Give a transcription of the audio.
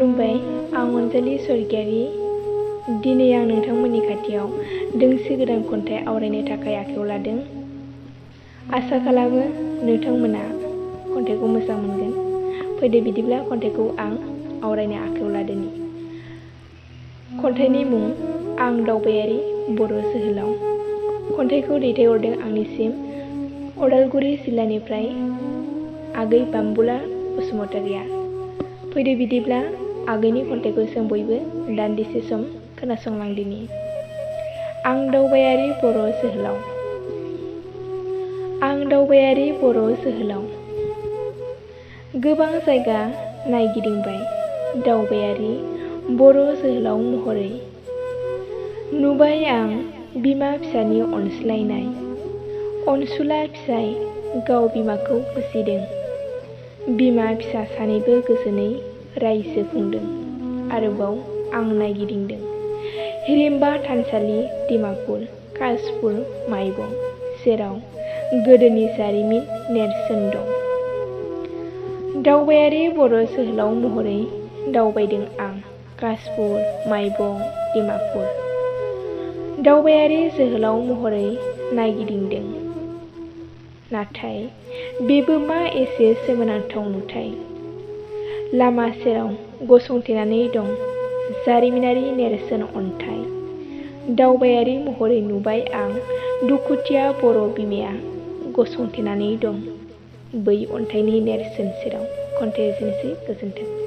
खुलुमबाय, आं अनजालि स्वर्गियारि। दिनै आं नोंथांमोननि खाथियाव दोंसे गोदान खन्थाइ आवरायनो थाखाय आखायाव लादों। आसा खालामो नोंथांमोना खन्थाइखौ मोजां मोनगोन। फैदो बिदिब्ला खन्थाइखौ आं आवरायनो आखायाव लादोनि। खन्थाइनि मुं आं दावबायारि बर' जोहोलाव। खन्थाइखौ दैथायहरदों आंनिसिम उदालगुरि जिल्लानिफ्राय आगै बाम्बुला बसुमतारिया। फैदो बिदिब्ला आगैनि खन्थाइखौ जों बयबो दान्दिसे सम खोनासंलांदिनि। आं दावबायारि बर' जोहोलाव। आं दावबायारि बर' जोहोलाव। गोबां जायगा नायगिदिंबाय दावबायारि बर' जोहोलाव महरै। नुबाय आं बिमा फिसानि अनज्लायनाय, अनसुला फिसाय गाव बिमाखौ बुजिदों। बिमा फिसा सानैबो गोजोनै रायजो खुंदों। आरोबाव आं नायगिदिंदों हिरिम्बा थानसालि डिमापुर, कासपुर, माइबं, जेराव गोदोनि जारिमिन नेरसोन दं। दावबायारि बर' जोहोलाव महरै दावबायदों आं कासपुर, माइबं, डिमापुर। दावबायारि जोहोलाव महरै नायगिदिंदों। नाथाय बेबो मा एसे सोमोनांथाव नुथाय। लामा सेराव गसंथेनानै दं जारिमिनारि नेरसोन अन्थाइ। दावबायारि महरै नुबाय आं दुखुथिया बर' बिमाया गसंथेनानै दं बै अन्थाइनि नेरसोन सेराव। खन्थाइया एसेनोसै, गोजोन्थों।